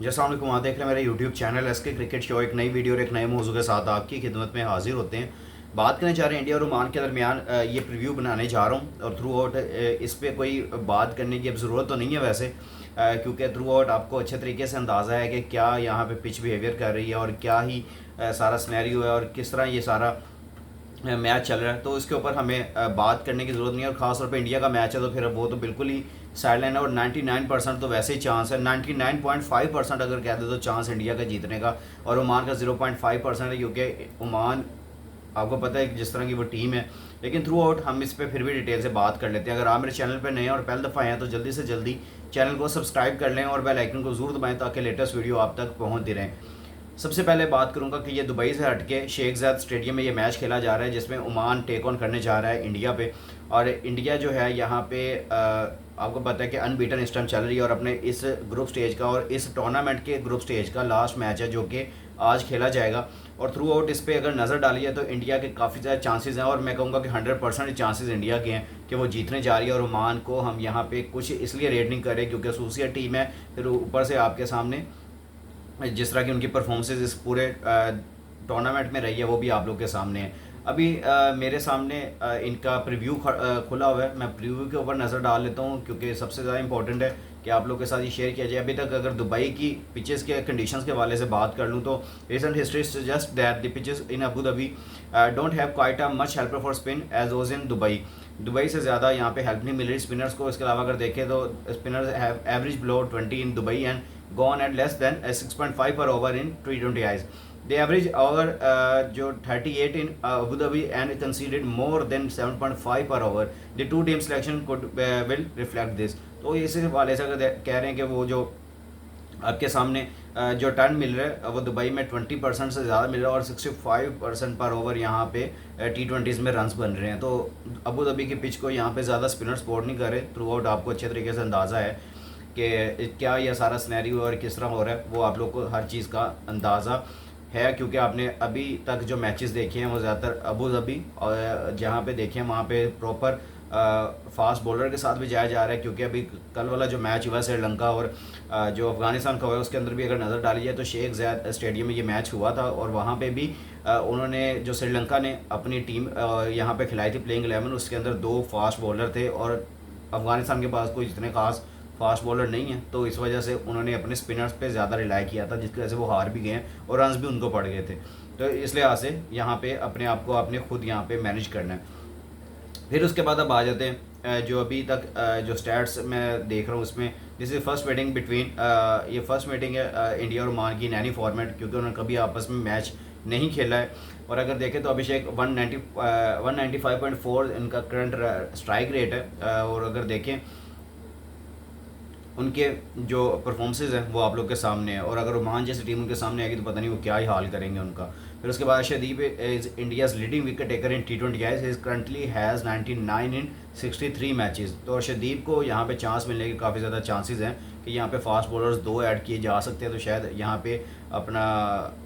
जैसा आपको वहाँ देख रहे हैं मेरा यूट्यूब चैनल एस के क्रिकेट शो एक नई वीडियो और एक नए मौजू के साथ आपकी खिदमत में हाजिर होते हैं। बात करने जा रहे हैं इंडिया और ओमान के दरमियान ये प्रीव्यू बनाने जा रहा हूँ और थ्रू आउट इस पर कोई बात करने की अब ज़रूरत तो नहीं है वैसे, क्योंकि थ्रू आउट आपको अच्छे तरीके से अंदाज़ा है कि क्या यहाँ पे पिच बिहेवियर कर रही है और क्या ही सारा स्नैरियो है और किस तरह ये सारा मैच चल रहा है। तो इसके ऊपर हमें बात करने की ज़रूरत नहीं है और ख़ासतौर पे इंडिया का मैच है तो फिर वो तो बिल्कुल ही साइडलाइन है और 99% तो वैसे ही चांस है, 99.5% अगर कह दे तो चांस इंडिया का जीतने का, और ओमान का 0.5% है, क्योंकि ओमान आपको पता है कि जिस तरह की वो टीम है। लेकिन थ्रू आउट हम इस पर फिर भी डिटेल से बात कर लेते हैं। अगर आप मेरे चैनल पर नए हैं और पहली दफ़ा हैं तो जल्दी से जल्दी चैनल को सब्सक्राइब कर लें और बेल आइकन को ज़रूर दबाएं ताकि लेटेस्ट वीडियो आप तक पहुँचती रहें। सबसे पहले बात करूंगा कि ये दुबई से हटके शेख ज़ायद स्टेडियम में ये मैच खेला जा रहा है जिसमें ओमान टेक ऑन करने जा रहा है इंडिया पे। और इंडिया जो है यहाँ पे आपको पता है कि अनबीटन इस टाइम चल रही है और अपने इस ग्रुप स्टेज का और इस टूर्नामेंट के ग्रुप स्टेज का लास्ट मैच है जो कि आज खेला जाएगा। और थ्रू आउट इस पर अगर नज़र डाली है तो इंडिया के काफ़ी ज़्यादा चांसेस हैं और मैं कहूँगा कि 100% चांसेस इंडिया के हैं कि वो जीतने जा रही है। और ओमान को हम यहाँ पे कुछ इसलिए रेट नहीं करें क्योंकि एसोसिएट टीम है, फिर ऊपर से आपके सामने जिस तरह की उनकी परफॉर्मेंसेज इस पूरे टूर्नामेंट में रही है वो भी आप लोग के सामने है। अभी मेरे सामने इनका प्रीव्यू खुला हुआ है, मैं प्रीव्यू के ऊपर नज़र डाल लेता हूँ क्योंकि सबसे ज़्यादा इंपॉर्टेंट है कि आप लोग के साथ ये शेयर किया जाए। अभी तक अगर दुबई की पिचेस के कंडीशंस के हवाले से बात कर लूँ तो recent history suggest that the pitches in Abu Dhabi don't have quite a much helper for spin as was in Dubai. Dubai से ज़्यादा यहाँ पे हेल्प नहीं मिल रही स्पिनर्स को। इसके अलावा अगर देखें तो spinners have average below 20 in Dubai and gone at less than 6.5 per over in T20 Is. The average over जो 38 in Abu Dhabi and conceded more than 7.5 per over. The two team selection could will reflect this. तो इसी वाले से अगर कह रहे हैं कि वो जो आपके सामने जो टर्न मिल रहा है वो दुबई में 20% से ज़्यादा मिल रहा है और 65% पर ओवर यहाँ पे T20s में रन्स बन रहे हैं। तो अबू धाबी की पिच को यहाँ पे ज़्यादा स्पिनर सपोर्ट नहीं कर रहे। थ्रू आउट आपको अच्छे तरीके से अंदाज़ा है कि क्या यह सारा सिनेरियो और किस तरह हो रहा है, वो आप लोग को हर चीज़ का अंदाज़ा है क्योंकि आपने अभी तक जो मैचेस देखे हैं वो ज़्यादातर अबू धाबी और जहाँ पे देखे हैं वहाँ पे प्रॉपर फास्ट बॉलर के साथ भी जाया जा रहा है। क्योंकि अभी कल वाला जो मैच हुआ श्रीलंका और जो अफ़गानिस्तान का हुआ उसके अंदर भी अगर नज़र डाली जाए तो शेख ज़ायद स्टेडियम में ये मैच हुआ था और वहाँ पे भी उन्होंने जो श्रीलंका ने अपनी टीम यहाँ पे खिलाई थी प्लेइंग 11, उसके अंदर 2 फास्ट बॉलर थे और अफ़गानिस्तान के पास कोई इतने खास फास्ट बॉलर नहीं है। तो इस वजह से उन्होंने अपने स्पिनर्स पे ज़्यादा रिलाई किया था जिसकी वजह से वो हार भी गए हैं और रन्स भी उनको पड़ गए थे। तो इस लिहाज से यहाँ पे अपने आप को आपने खुद यहाँ पे मैनेज करना है। फिर उसके बाद अब आ जाते हैं जो अभी तक जो स्टैट्स मैं देख रहा हूँ उसमें this is first meeting between ये फर्स्ट मीटिंग है इंडिया और ओमान की इन एनी फॉर्मेट क्योंकि उन्होंने कभी आपस में मैच नहीं खेला है। और अगर देखें तो अभिषेक 195.4 इनका करंट स्ट्राइक रेट है और अगर देखें उनके जो परफॉर्मेंसेज हैं वो आप लोग के सामने है। और अगर ओमान जैसी टीम उनके सामने आएगी तो पता नहीं वो क्या ही हाल करेंगे उनका। फिर उसके बाद Arshdeep is India's leading wicket taker in T20 Is, is currently has 99 in 63 matches. तो अर्शदीप को यहाँ पे चांस मिलने के काफ़ी ज़्यादा चांसेस हैं कि यहाँ पे फास्ट बॉलर्स 2 ऐड किए जा सकते हैं। तो शायद यहाँ पे अपना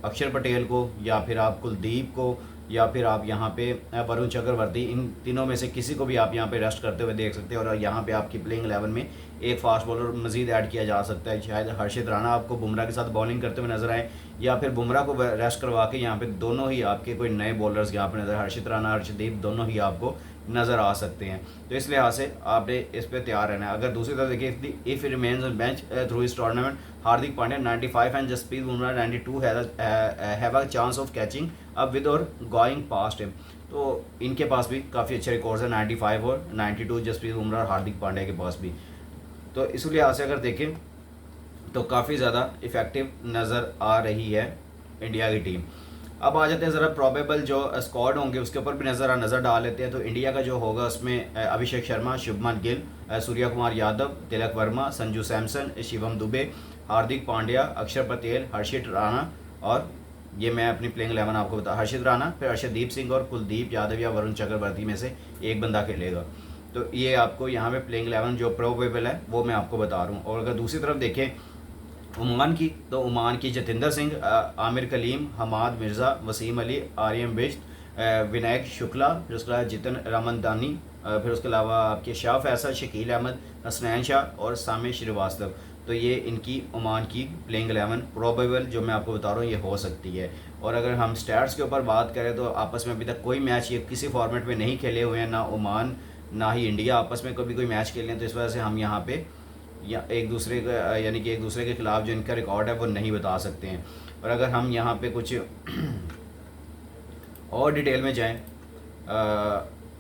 अक्षर पटेल को या फिर आप कुलदीप को या फिर आप यहाँ पे वरुण चक्रवर्ती, इन तीनों में से किसी को भी आप यहाँ पे रेस्ट करते हुए देख सकते हैं। और यहाँ पे आपकी प्लेइंग 11 में एक फास्ट बॉलर मजीद ऐड किया जा सकता है। शायद हर्षित राणा आपको बुमराह के साथ बॉलिंग करते हुए नजर आए या फिर बुमराह को रेस्ट करवा के यहाँ पे दोनों ही आपके कोई नए बॉलर्स यहाँ पे नजर, हर्षित राणा हर्षदीप दोनों ही आपको नज़र आ सकते हैं। तो इस लिहाज से आपने इस पर तैयार रहना है। अगर दूसरी तरफ देखिए if remains on bench through इस tournament Hardik Pandya 95 and Jasprit Bumrah 92 have a chance of catching up with और गोइंग पास्ट हिम। तो इनके पास भी काफ़ी अच्छे रिकॉर्ड्स हैं 95 और 92 जसप्रीत बुमराह और हार्दिक पांड्या के पास भी। तो इस लिहाज से अगर देखें तो काफ़ी ज़्यादा इफ़ेक्टिव नज़र आ रही है इंडिया की टीम। अब आ जाते हैं ज़रा प्रॉबेबल जो स्क्वाड होंगे उसके ऊपर भी नज़र डाल लेते हैं। तो इंडिया का जो होगा उसमें अभिषेक शर्मा, शुभमन गिल, सूर्या कुमार यादव, तिलक वर्मा, संजू सैमसन, शिवम दुबे, हार्दिक पांड्या, अक्षर पटेल, हर्षित राणा और ये मैं अपनी प्लेइंग 11 आपको बता, हर्षित राणा, फिर अर्शदीप सिंह और कुलदीप यादव या वरुण चक्रवर्ती में से एक बंदा खेलेगा। तो ये आपको यहाँ पे प्लेइंग 11 जो प्रोबेबल है वो मैं आपको बता रहा हूँ। और अगर दूसरी तरफ देखें ओमान की तो ओमान की जतिंदर सिंह, आमिर कलीम, हमाद मिर्ज़ा, वसीम अली, आर्यन बिश्त, विनायक शुक्ला, फिर उसके अलावा जितन रमनदानी, फिर उसके अलावा आपके शाह फैसल, शकील अहमद, हसनैन शाह और सामे श्रीवास्तव। तो ये इनकी ओमान की प्लेइंग 11 प्रोबेबल जो मैं आपको बता रहा हूँ ये हो सकती है। और अगर हम स्टैट्स के ऊपर बात करें तो आपस में अभी तक कोई मैच ये किसी फॉर्मेट में नहीं खेले हुए हैं, ना ओमान ना ही इंडिया आपस में कभी कोई मैच खेले हैं, तो इस वजह से हम यहाँ पे या एक दूसरे का यानी कि एक दूसरे के खिलाफ जो इनका रिकॉर्ड है वो नहीं बता सकते हैं। और अगर हम यहाँ पे कुछ और डिटेल में जाएं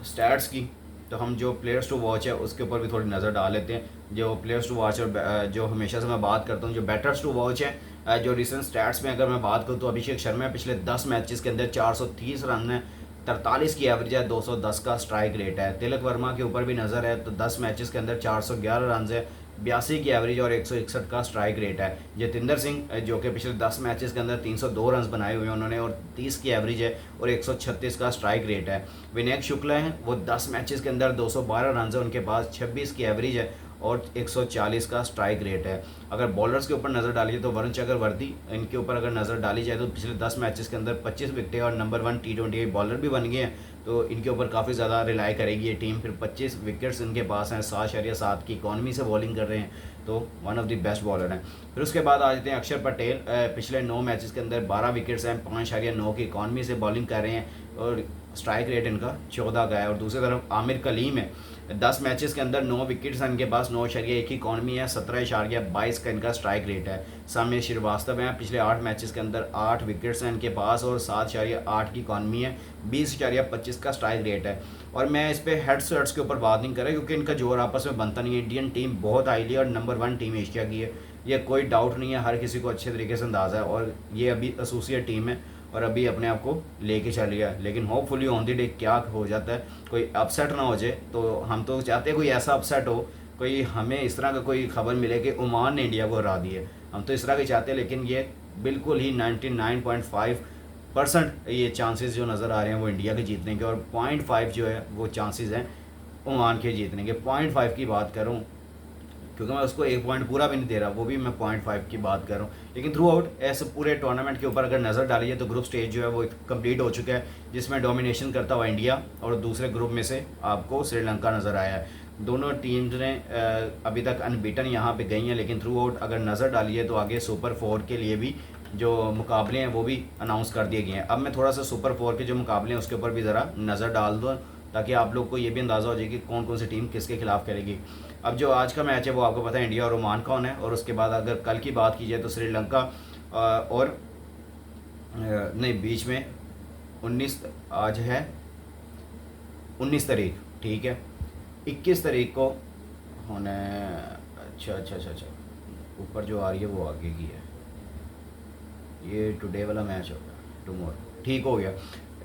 स्टैट्स की, तो हम जो प्लेयर्स टू वॉच है उसके ऊपर भी थोड़ी नज़र डाल लेते हैं। जो प्लेयर्स टू वॉच और जो हमेशा से मैं बात करता हूँ, जो बैटर्स टू वॉच है, जो रिसेंट स्टैट्स में अगर मैं बात करूँ तो अभिषेक शर्मा पिछले 10 मैचेस के अंदर 430 रन है, 43 की एवरेज है, 210 का स्ट्राइक रेट है। तिलक वर्मा के ऊपर भी नज़र है तो 10 मैचेस के अंदर 411 रन है, 82 की एवरेज और 161 का स्ट्राइक रेट है। जतिंदर सिंह जो कि पिछले 10 मैचेस के अंदर 302 रन बनाए हुए हैं उन्होंने और 30 की एवरेज है और 136 का स्ट्राइक रेट है। विनायक शुक्ला हैं वो 10 मैचेस के अंदर 212 रन है उनके पास, 26 की एवरेज है और 140 का स्ट्राइक रेट है। अगर बॉलर्स के ऊपर नज़र डालिए तो वरुण चक्रवर्ती, इनके ऊपर अगर नज़र डाली जाए तो पिछले 10 मैचेस के अंदर 25 विकेटें और नंबर 1 T20 बॉलर भी बन गए हैं, तो इनके ऊपर काफ़ी ज़्यादा रिलाई करेगी ये टीम। फिर 25 विकेट्स इनके पास हैं, 7.7 की इकॉनमी से बॉलिंग कर रहे हैं, तो one of the best bowler हैं। फिर उसके बाद आ जाते हैं अक्षर पटेल, पिछले 9 मैचेस के अंदर 12 विकेट्स हैं, 5.9 की इकॉनमी से बॉलिंग कर रहे हैं और स्ट्राइक रेट इनका 14 का है। और दूसरी तरफ आमिर कलीम है, 10 मैचेस के अंदर 9 विकेट्स हैं इनके पास, 9.1 की इकॉनमी है, 17.22 का इनका स्ट्राइक रेट है। सामने श्रीवास्तव हैं, पिछले 8 मैचेस के अंदर 8 विकेट्स हैं इनके पास और 7.8 की इकॉनमी है, 20.25 का स्ट्राइक रेट है। और मैं इस पर हेड्स टू हेड्स के ऊपर बात नहीं कर रहा क्योंकि इनका जोर आपस में बनता नहीं है। इंडियन टीम बहुत हाईली और नंबर 1 टीम एशिया की है, ये कोई डाउट नहीं है, हर किसी को अच्छे तरीके से अंदाज़ा है। और ये अभी एसोसिएट टीम है और अभी अपने आप को लेके चल गया, लेकिन होपफुली ऑन द डे क्या हो जाता है, कोई अपसेट ना हो जाए। तो हम तो चाहते हैं कोई ऐसा अपसेट हो, कोई हमें इस तरह का कोई खबर मिले कि ओमान ने इंडिया को हरा दी है, हम तो इस तरह के चाहते हैं। लेकिन ये बिल्कुल ही 99.5% ये चांसेस जो नज़र आ रहे हैं वो इंडिया के जीतने के, और 0.5 जो है वो चांसेस हैं ओमान के जीतने के। 0.5 की बात करूँ क्योंकि मैं उसको 1 पॉइंट पूरा भी नहीं दे रहा, वो भी मैं 0.5 की बात कर रहा हूँ। लेकिन थ्रू आउट ऐसे पूरे टूर्नामेंट के ऊपर अगर नज़र डालिए तो ग्रुप स्टेज जो है वो कंप्लीट हो चुका है, जिसमें डोमिनेशन करता हुआ इंडिया और दूसरे ग्रुप में से आपको श्रीलंका नज़र आया है। दोनों टीम्स ने अभी तक अनबीटन यहाँ पे गई हैं, लेकिन थ्रू आउट अगर नज़र डालिए तो आगे सुपर 4 के लिए भी जो मुकाबले हैं वो भी अनाउंस कर दिए गए हैं। अब मैं थोड़ा सा सुपर 4 के जो मुकाबले हैं उसके ऊपर भी ज़रा नज़र डाल दूँ ताकि आप लोग को ये भी अंदाज़ा हो जाए कि कौन कौन सी टीम किसके खिलाफ करेगी। अब जो आज का मैच है वो आपको पता है इंडिया और ओमान कौन है, और उसके बाद अगर कल की बात की जाए तो श्रीलंका और नहीं बीच में 19 आज है 19 तारीख, ठीक है, 21 तारीख को होने अच्छा ऊपर जो आ रही है वो आगे की है, ये टुडे वाला मैच होगा टुमारो, ठीक हो गया।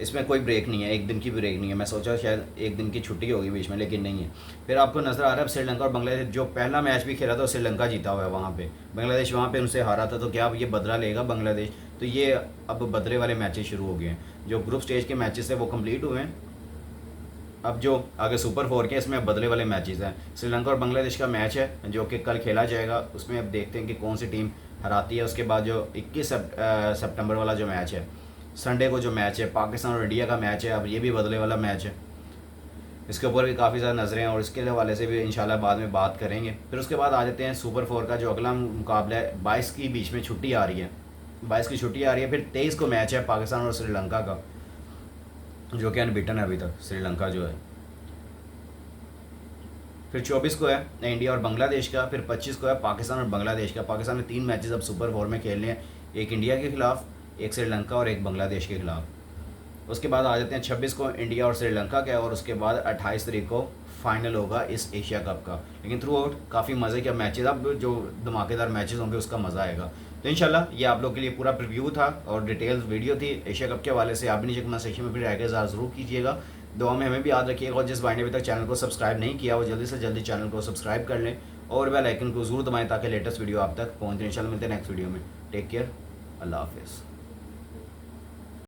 इसमें कोई ब्रेक नहीं है, एक दिन की ब्रेक नहीं है, मैं सोचा शायद एक दिन की छुट्टी होगी बीच में, लेकिन नहीं है। फिर आपको नज़र आ रहा है श्रीलंका और बांग्लादेश, जो पहला मैच भी खेला था श्रीलंका जीता हुआ है वहाँ पे, बांग्लादेश वहाँ पे उनसे हारा था, तो क्या अब ये बदला लेगा बांग्लादेश? तो ये अब बदले वाले मैचेस शुरू हो गए हैं। जो ग्रुप स्टेज के मैचेस है वो कम्प्लीट हुए हैं, अब जो आगे सुपर 4 के इसमें बदले वाले मैचेस हैं। श्रीलंका और बांग्लादेश का मैच है जो कि कल खेला जाएगा, उसमें अब देखते हैं कि कौन सी टीम हराती है। उसके बाद जो 21 सितंबर वाला जो मैच है, संडे को जो मैच है पाकिस्तान और इंडिया का मैच है, अब ये भी बदले वाला मैच है, इसके ऊपर भी काफ़ी ज़्यादा नज़रें हैं और इसके हवाले से भी इंशाल्लाह बाद में बात करेंगे। फिर उसके बाद आ जाते हैं सुपर 4 का जो अगला मुकाबला है, 22 की बीच में छुट्टी आ रही है, 22 की छुट्टी आ रही है। फिर 23 को मैच है पाकिस्तान और श्रीलंका का, जो कि अनबीटन है अभी तक श्रीलंका जो है। फिर 24 को है इंडिया और बांग्लादेश का, फिर 25 को है पाकिस्तान और बांग्लादेश का। पाकिस्तान ने 3 मैचेस अब सुपर 4 में खेलने हैं, एक इंडिया के खिलाफ, एक श्रीलंका और एक बांग्लादेश के खिलाफ। उसके बाद आ जाते हैं 26 को इंडिया और श्रीलंका का, और उसके बाद 28 तारीख को फाइनल होगा इस एशिया कप का। लेकिन थ्रू आउट काफ़ी मज़े के मैचेस, अब जो धमाकेदार मैचेस होंगे उसका मज़ा आएगा। तो इंशाल्लाह ये आप लोग के लिए पूरा प्रीव्यू था और डिटेल्स वीडियो थी एशिया कप के हवाले से। आप भी नीचे कमेंट सेक्शन में फिर राय ज़रूर कीजिएगा, दुआ में हमें भी याद रखिएगा। और जिस भाई ने अभी तक चैनल को सब्सक्राइब नहीं किया वो जल्दी से जल्दी चैनल को सब्सक्राइब कर लें और बेल आइकन को ज़रूर दबाएं ताकि लेटेस्ट वीडियो आप तक पहुँचे। इंशाल्लाह मिलते हैं नेक्स्ट वीडियो में। टेक केयर, अल्लाह हाफिज़।